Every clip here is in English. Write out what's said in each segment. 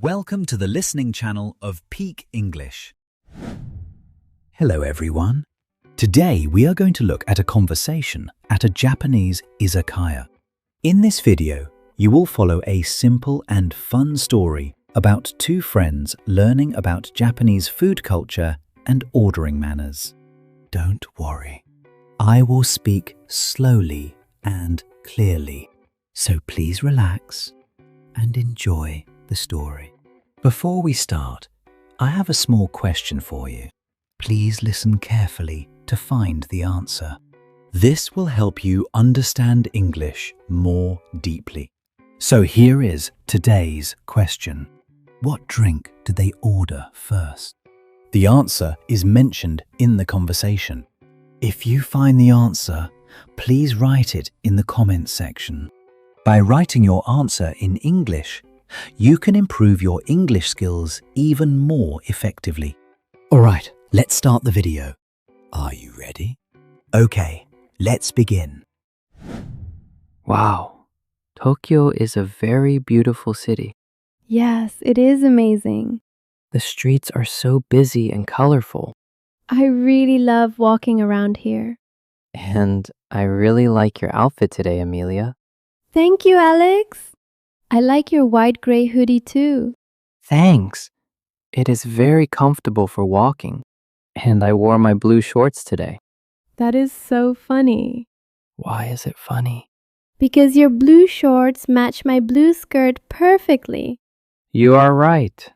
Welcome to the listening channel of Peak English. Hello everyone. Today we are going to look at a conversation at a Japanese izakaya. In this video, you will follow a simple and fun story about two friends learning about Japanese food culture and ordering manners. Don't worry. I will speak slowly and clearly, so please relax and enjoy the story. Before we start, I have a small question for you. Please listen carefully to find the answer. This will help you understand English more deeply. So here is today's question. What drink did they order first? The answer is mentioned in the conversation. If you find the answer, please write it in the comments section. By writing your answer in English, you can improve your English skills even more effectively. Alright, let's start the video. Are you ready? Okay, let's begin. Wow, Tokyo is a very beautiful city. Yes, it is amazing. The streets are so busy and colorful, I really love walking around here. and I really like your outfit today, Amelia. Thank you, Alex. I like your white gray hoodie too. Thanks. It is very comfortable for walking, and I wore my blue shorts today. That is so funny. Why is it funny? Because your blue shorts match my blue skirt perfectly. You are right.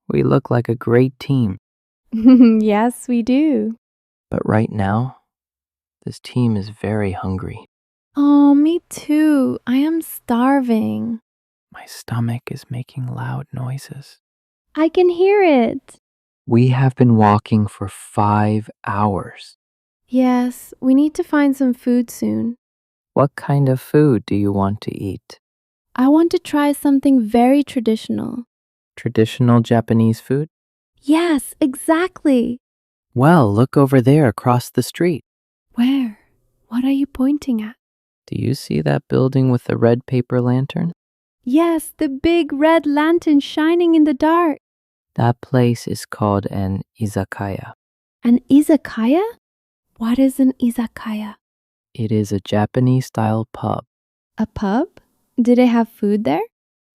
We look like a great team, Yes, we do. but right now, this team is very hungry. Oh, me too. I am starving. My stomach is making loud noises. I can hear it. We have been walking for 5 hours. Yes, we need to find some food soon. What kind of food do you want to eat? I want to try something very traditional. Traditional Japanese food? Yes, exactly. Well, look over there across the street. Where? What are you pointing at? Do you see that building with the red paper lantern? Yes, the big red lantern shining in the dark. That place is called an izakaya. An izakaya? What is an izakaya? It is a Japanese-style pub. A pub? Do they have food there?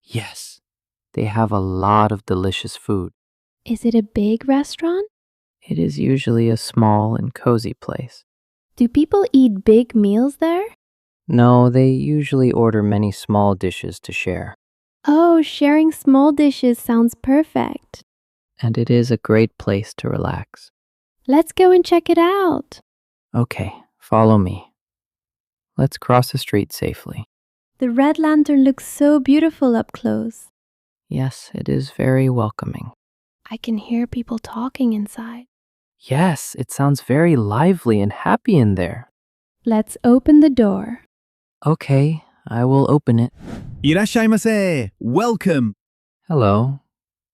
Yes, they have a lot of delicious food. Is it a big restaurant? It is usually a small and cozy place. Do people eat big meals there? No, they usually order many small dishes to share. Oh, sharing small dishes sounds perfect. And it is a great place to relax. Let's go and check it out. Okay, follow me. Let's cross the street safely. The red lantern looks so beautiful up close. Yes, it is very welcoming. I can hear people talking inside. Yes, it sounds very lively and happy in there. Let's open the door. Okay, I will open it. いらっしゃいませ. Welcome. Hello.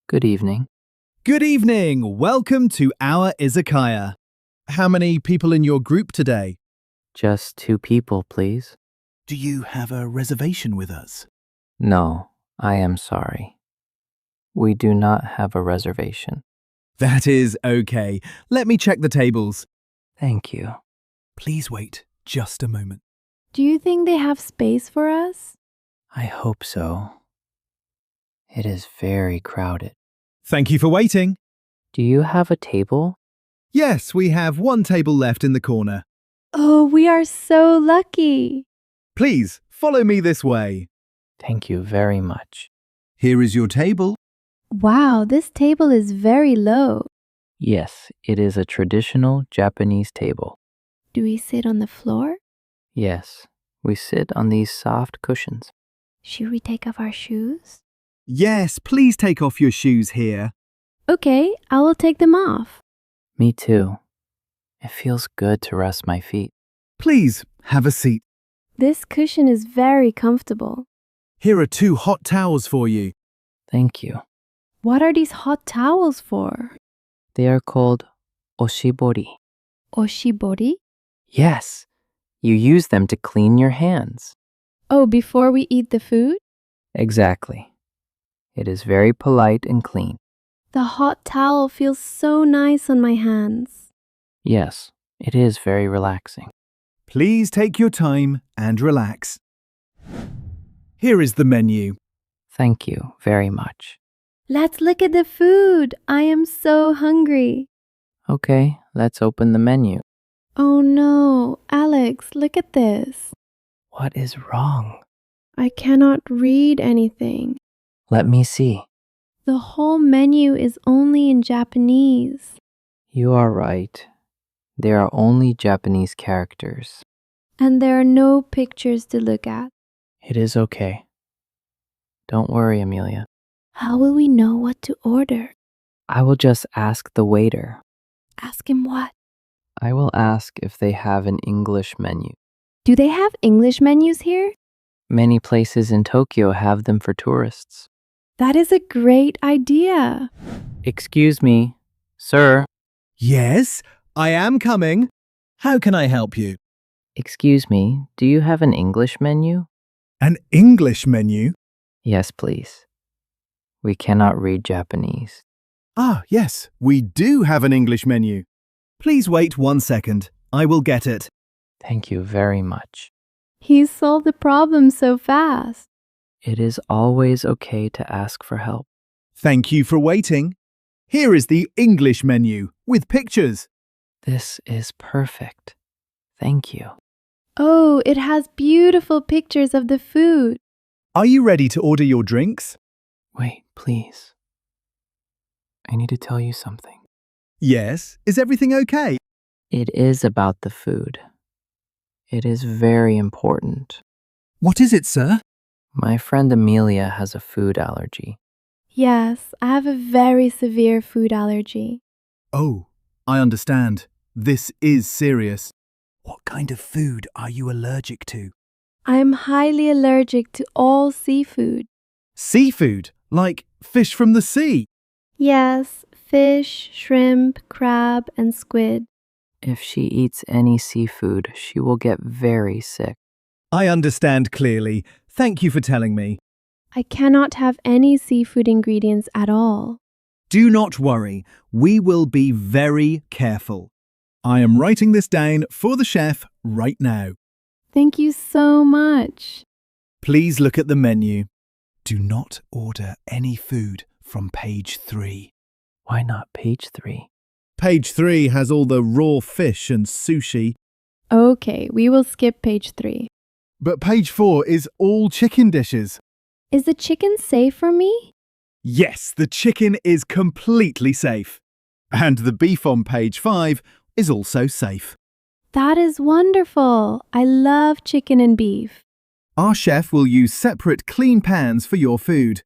Good evening. Good evening. Welcome to our izakaya. How many people in your group today? Just 2 people, please. Do you have a reservation with us? No, I am sorry. We do not have a reservation. That is okay. Let me check the tables. Thank you. Please wait just a moment. Do you think they have space for us? I hope so. It is very crowded. Thank you for waiting. Do you have a table? Yes, we have one table left in the corner. Oh, we are so lucky. Please follow me this way. Thank you very much. Here is your table. Wow, this table is very low. Yes, it is a traditional Japanese table. Do we sit on the floor? Yes, we sit on these soft cushions. Should we take off our shoes? Yes, please take off your shoes here. Okay, I will take them off. Me too. It feels good to rest my feet. Please have a seat. This cushion is very comfortable. Here are 2 hot towels for you. Thank you. What are these hot towels for? They are called oshibori. Oshibori? Yes, you use them to clean your hands. Oh, before we eat the food? Exactly. It is very polite and clean. The hot towel feels so nice on my hands. Yes, it is very relaxing. Please take your time and relax. Here is the menu. Thank you very much. Let's look at the food. I am so hungry. Okay, let's open the menu. Oh no, Alex, look at this. What is wrong? I cannot read anything. Let me see. The whole menu is only in Japanese. You are right. There are only Japanese characters. And there are no pictures to look at. It is okay. Don't worry, Amelia. How will we know what to order? I will just ask the waiter. Ask him what? I will ask if they have an English menu. Do they have English menus here? Many places in Tokyo have them for tourists. That is a great idea. Excuse me, sir. Yes, I am coming. How can I help you? Excuse me, do you have an English menu? An English menu? Yes, please. We cannot read Japanese. Ah, yes, we do have an English menu. Please wait 1 second. I will get it. Thank you very much. He solved the problem so fast. It is always okay to ask for help. Thank you for waiting. Here is the English menu with pictures. This is perfect. Thank you. Oh, it has beautiful pictures of the food. Are you ready to order your drinks? Wait, please. I need to tell you something. Yes. Is everything okay? It is about the food. It is very important. What is it, sir? My friend Amelia has a food allergy. Yes, I have a very severe food allergy. Oh, I understand. This is serious. What kind of food are you allergic to? I am highly allergic to all seafood. Seafood, like fish from the sea. Yes, fish, shrimp, crab, and squid. If she eats any seafood, she will get very sick. I understand clearly. Thank you for telling me. I cannot have any seafood ingredients at all. Do not worry. We will be very careful. I am writing this down for the chef right now. Thank you so much. Please look at the menu. Do not order any food from page 3. Why not page 3? Page 3 has all the raw fish and sushi, Okay, we will skip page 3. but page 4 is all chicken dishes. Is the chicken safe for me? Yes, the chicken is completely safe. And the beef on page 5 is also safe. That is wonderful. I love chicken and beef. Our chef will use separate clean pans for your food.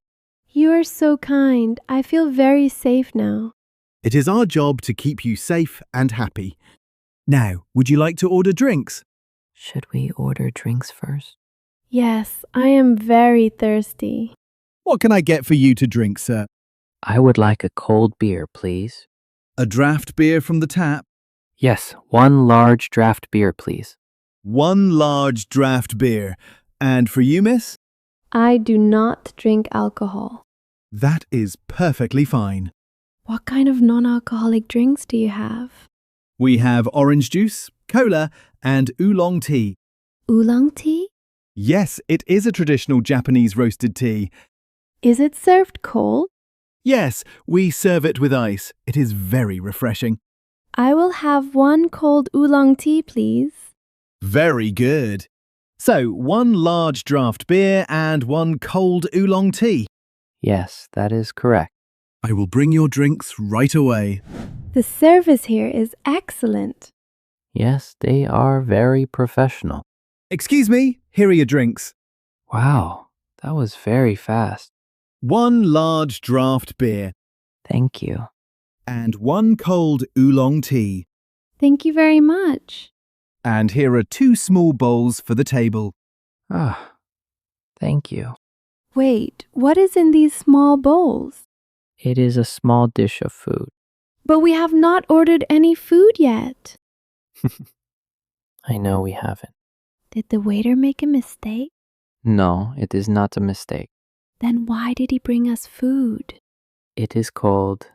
You are so kind. I feel very safe now. It is our job to keep you safe and happy. Now, would you like to order drinks? Should we order drinks first? Yes, I am very thirsty. What can I get for you to drink, sir? I would like a cold beer, please. A draft beer from the tap? Yes, 1 large draft beer, please. 1 large draft beer. And for you, miss? I do not drink alcohol. That is perfectly fine. What kind of non-alcoholic drinks do you have? We have orange juice, cola, and oolong tea. Oolong tea? Yes, it is a traditional Japanese roasted tea. Is it served cold? Yes, we serve it with ice. It is very refreshing. I will have 1 cold oolong tea, please. Very good. So, 1 large draft beer and 1 cold oolong tea. Yes, that is correct. I will bring your drinks right away. The service here is excellent. Yes, they are very professional. Excuse me, here are your drinks. Wow, that was very fast. 1 large draft beer Thank you. and 1 cold oolong tea. Thank you very much. And here are 2 small bowls for the table. Ah, thank you. Wait, what is in these small bowls? It is a small dish of food. But we have not ordered any food yet. I know we haven't. Did the waiter make a mistake? No, it is not a mistake. Then why did he bring us food? It is called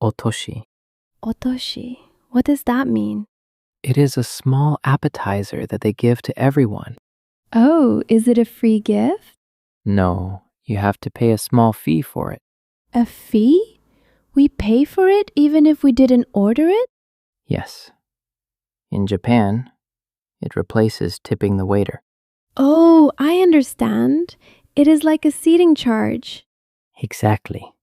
otoshi. Otoshi. What does that mean? It is a small appetizer that they give to everyone. Oh, is it a free gift? No, you have to pay a small fee for it. A fee? We pay for it even if we didn't order it? Yes. In Japan, it replaces tipping the waiter. Oh, I understand. It is like a seating charge. Exactly.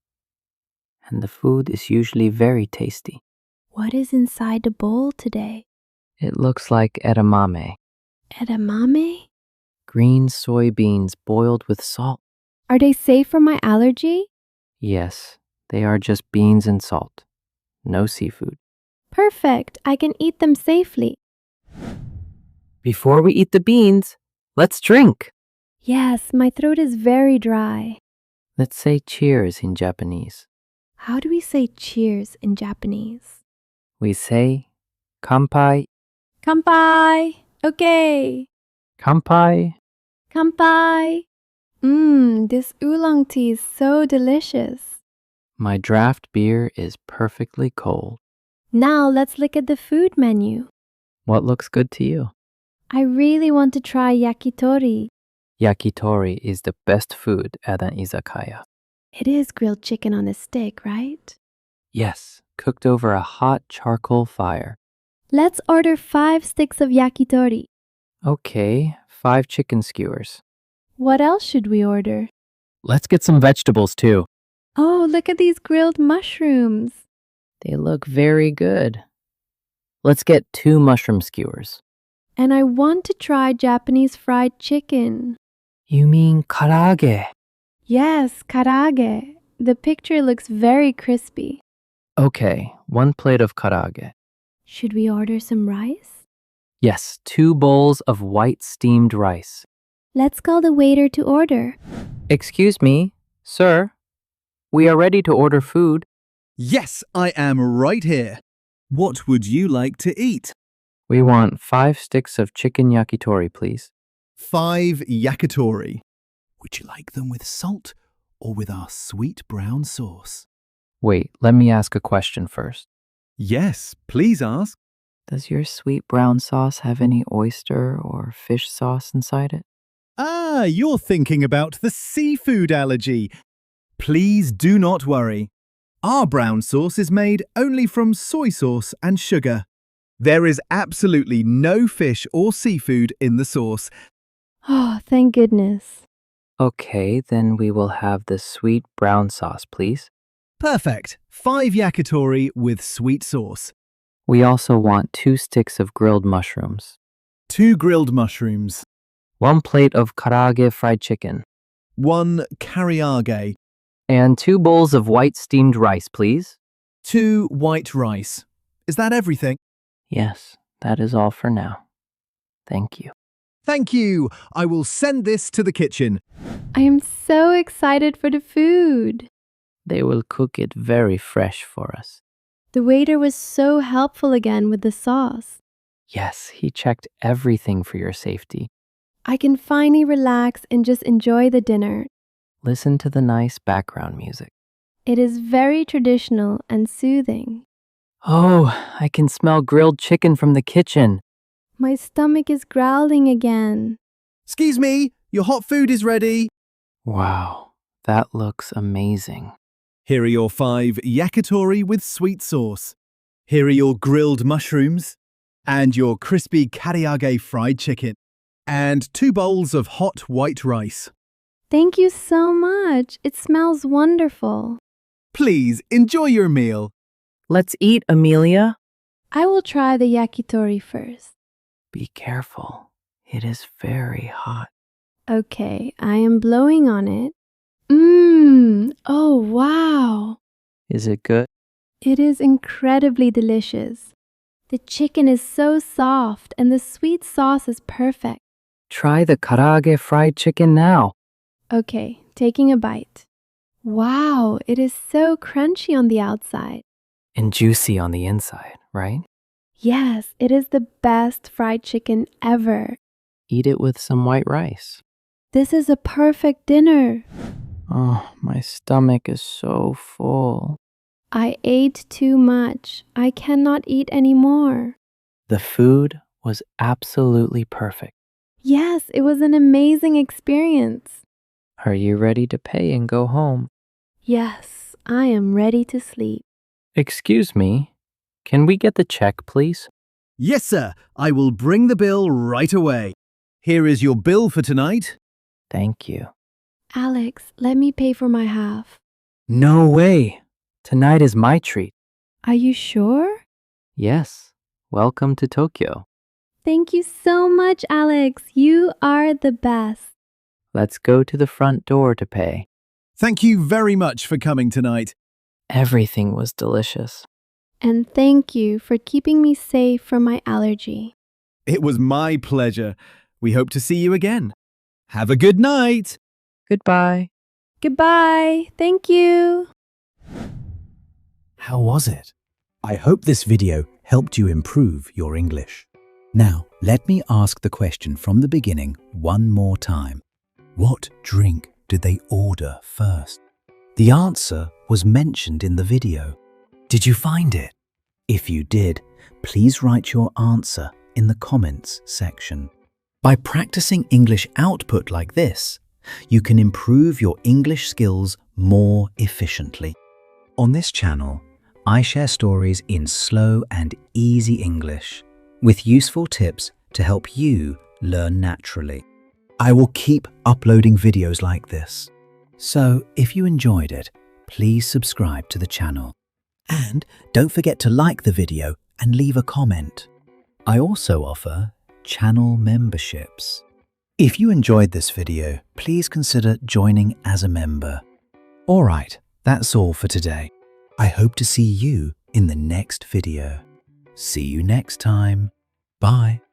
And the food is usually very tasty. What is inside the bowl today? It looks like edamame, Edamame? green soybeans boiled with salt. Are they safe for my allergy? Yes, they are just beans and salt. No seafood. Perfect. I can eat them safely. Before we eat the beans, let's drink. Yes, my throat is very dry. Let's say cheers in Japanese. How do we say cheers in Japanese? We say kanpai, Kanpai. Okay. kanpai. Kanpai. This oolong tea is so delicious. My draft beer is perfectly cold. Now let's look at the food menu. What looks good to you? I really want to try yakitori. Yakitori is the best food at an izakaya. It is grilled chicken on a stick, right? Yes, cooked over a hot charcoal fire. Let's order 5 sticks of yakitori. Okay, 5 chicken skewers. What else should we order? Let's get some vegetables too. Oh, look at these grilled mushrooms. They look very good. Let's get 2 mushroom skewers. And I want to try Japanese fried chicken. You mean karaage? Yes, karaage. The picture looks very crispy. Okay, 1 plate of karaage. Should we order some rice? Yes, 2 bowls of white steamed rice. Let's call the waiter to order. Excuse me, sir. We are ready to order food. Yes, I am right here. What would you like to eat? We want 5 sticks of chicken yakitori, please. 5 yakitori. Would you like them with salt or with our sweet brown sauce? Wait, let me ask a question first. Yes, please ask. Does your sweet brown sauce have any oyster or fish sauce inside it? Ah, you're thinking about the seafood allergy. Please do not worry. Our brown sauce is made only from soy sauce and sugar. There is absolutely no fish or seafood in the sauce. Oh, thank goodness. Okay, then we will have the sweet brown sauce, please. Perfect. 5 yakitori with sweet sauce. We also want 2 sticks of grilled mushrooms, 2 grilled mushrooms. 1 plate of karaage fried chicken, 1 karaage. and 2 bowls of white steamed rice, please. 2 white rice. Is that everything? Yes, that is all for now. Thank you. Thank you. I will send this to the kitchen. I am so excited for the food. They will cook it very fresh for us. The waiter was so helpful again with the sauce. Yes, he checked everything for your safety. I can finally relax and just enjoy the dinner. Listen to the nice background music. It is very traditional and soothing. Oh, I can smell grilled chicken from the kitchen. My stomach is growling again. Excuse me, your hot food is ready. Wow, that looks amazing. Here are your 5 yakitori with sweet sauce. Here are your grilled mushrooms and your crispy karaage fried chicken and 2 bowls of hot white rice. Thank you so much. It smells wonderful. Please enjoy your meal. Let's eat, Amelia. I will try the yakitori first. Be careful. It is very hot. Okay, I am blowing on it. Oh wow. Is it good? It is incredibly delicious. The chicken is so soft and the sweet sauce is perfect. Try the karaage fried chicken now. Okay, taking a bite. Wow, it is so crunchy on the outside. And juicy on the inside, right? Yes, it is the best fried chicken ever. Eat it with some white rice. This is a perfect dinner. Oh, my stomach is so full. I ate too much. I cannot eat anymore. The food was absolutely perfect. Yes, it was an amazing experience. Are you ready to pay and go home? Yes, I am ready to sleep. Excuse me, can we get the check, please? Yes, sir. I will bring the bill right away. Here is your bill for tonight. Thank you. Alex, let me pay for my half. No way. Tonight is my treat. Are you sure? Yes. Welcome to Tokyo. Thank you so much, Alex. You are the best. Let's go to the front door to pay. Thank you very much for coming tonight. Everything was delicious. And thank you for keeping me safe from my allergy. It was my pleasure. We hope to see you again. Have a good night. Goodbye. Goodbye. Thank you. How was it? I hope this video helped you improve your English. Now, let me ask the question from the beginning one more time. What drink did they order first? The answer was mentioned in the video. Did you find it? If you did, please write your answer in the comments section. By practicing English output like this, you can improve your English skills more efficiently. On this channel, I share stories in slow and easy English with useful tips to help you learn naturally. I will keep uploading videos like this. So if you enjoyed it, please subscribe to the channel. And don't forget to like the video and leave a comment. I also offer channel memberships. If you enjoyed this video, please consider joining as a member. Alright, that's all for today. I hope to see you in the next video. See you next time. Bye.